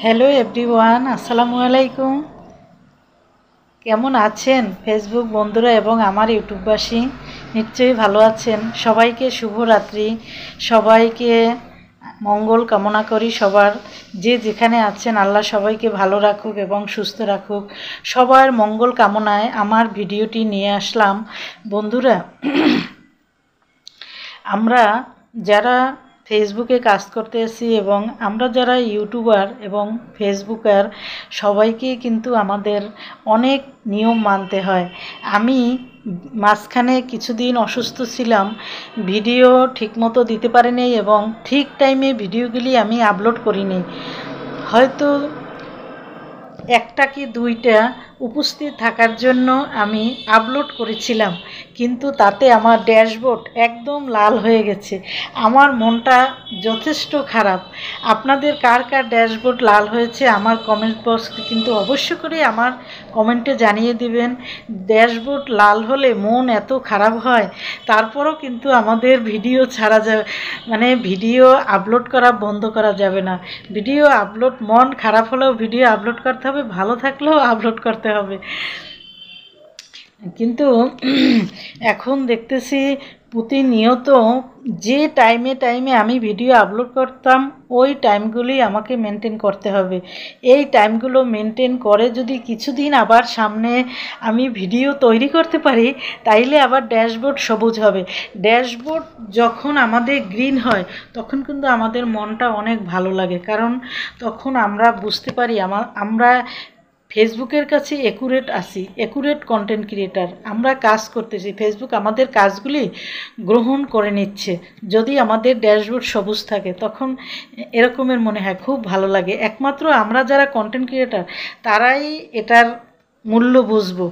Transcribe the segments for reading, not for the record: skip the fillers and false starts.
Hello everyone, আসসালামু আলাইকুম। কেমন আছেন ফেসবুক বন্ধুরা এবং আমার ইউটিউববাসী? নিশ্চয়ই ভালো আছেন। সবাইকে শুভরাত্রি, সবাইকে মঙ্গল কামনা করি। সবার যে যেখানে আছেন আল্লাহ সবাইকে ভালো রাখুক এবং সুস্থ রাখুক। সবার মঙ্গল কামনায় আমার ভিডিওটি নিয়ে আসলাম। বন্ধুরা, আমরা যারা ফেসবুকে কাজ করতে এসেছি এবং আমরা যারা ইউটিউবার এবং ফেসবুকার, সবাইকে কিন্তু আমাদের অনেক নিয়ম মানতে হয়। আমি মাঝখানে কিছুদিন অসুস্থ ছিলাম, ভিডিও ঠিকমতো দিতে পারিনি এবং ঠিক টাইমে ভিডিওগুলি আমি আপলোড করিনি। হয়তো একটা কি দুইটা উপস্থিত থাকার জন্য আমি আপলোড করেছিলাম, কিন্তু তাতে আমার ড্যাশবোর্ড একদম লাল হয়ে গেছে। আমার মনটা যথেষ্ট খারাপ। আপনাদের কার কার ড্যাশবোর্ড লাল হয়েছে আমার কমেন্ট বক্সে কিন্তু অবশ্য করে আমার কমেন্টে জানিয়ে দিবেন। ড্যাশবোর্ড লাল হলে মন এত খারাপ হয়, তারপরও কিন্তু আমাদের ভিডিও ছাড়া যাবে, মানে ভিডিও আপলোড করা বন্ধ করা যাবে না। ভিডিও আপলোড, মন খারাপ হলেও ভিডিও আপলোড করতে হবে, ভালো থাকলেও আপলোড করতে হবে। কিন্তু এখন দেখতেছি প্রতিনিয়ত যে টাইমে আমি ভিডিও আপলোড করতাম ওই টাইমগুলি আমাকে মেনটেন করতে হবে। এই টাইমগুলো মেনটেন করে যদি কিছুদিন আবার সামনে আমি ভিডিও তৈরি করতে পারি, তাইলে আবার ড্যাশবোর্ড সবুজ হবে। ড্যাশবোর্ড যখন আমাদের গ্রিন হয় তখন কিন্তু আমাদের মনটা অনেক ভালো লাগে, কারণ তখন আমরা বুঝতে পারি আমরা ফেসবুকের কাছে একুরেট কন্টেন্ট ক্রিয়েটার। আমরা কাজ করতেছি, ফেসবুক আমাদের কাজগুলি গ্রহণ করে নিচ্ছে। যদি আমাদের ড্যাশবোর্ড সবুজ থাকে তখন এরকমের মনে হয়, খুব ভালো লাগে। একমাত্র আমরা যারা কন্টেন্ট ক্রিয়েটার তারাই এটার মূল্য বুঝবো,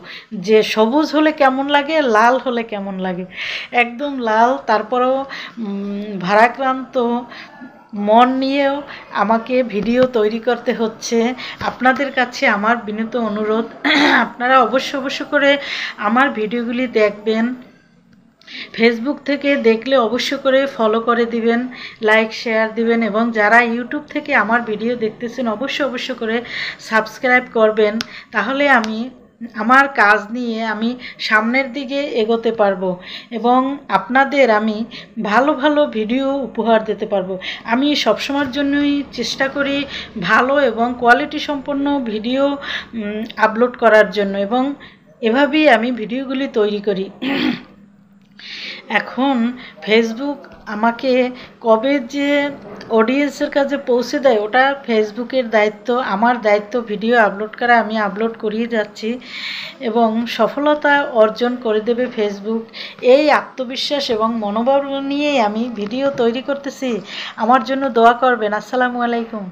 যে সবুজ হলে কেমন লাগে, লাল হলে কেমন লাগে। একদম লাল, তারপরেও ভারাক্রান্ত মন নিয়েও আমাকে ভিডিও তৈরি করতে হচ্ছে। আপনাদের কাছে আমার বিনীত অনুরোধ, আপনারা অবশ্য করে আমার ভিডিওগুলি দেখবেন। ফেসবুক থেকে দেখলে অবশ্য করে ফলো করে দিবেন, লাইক শেয়ার দিবেন, এবং যারা ইউটিউব থেকে আমার ভিডিও দেখতেছেন অবশ্য করে সাবস্ক্রাইব করবেন। তাহলে আমার কাজ নিয়ে আমি সামনের দিকে এগোতে পারবো এবং আপনাদের আমি ভালো ভিডিও উপহার দিতে পারবো। আমি সবসময়ের জন্যই চেষ্টা করি ভালো এবং কোয়ালিটি সম্পন্ন ভিডিও আপলোড করার জন্য, এবং এভাবেই আমি ভিডিওগুলি তৈরি করি। এখন ফেসবুক আমাকে কবে যে অডিয়েন্সের কাছে পৌঁছে দেয় ওটা ফেসবুকের দায়িত্ব। আমার দায়িত্ব ভিডিও আপলোড করা, আমি আপলোড করিয়ে যাচ্ছি এবং সফলতা অর্জন করে দেবে ফেসবুক। এই আত্মবিশ্বাস এবং মনোবল নিয়েই আমি ভিডিও তৈরি করতেছি। আমার জন্য দোয়া করবেন। আসসালামু আলাইকুম।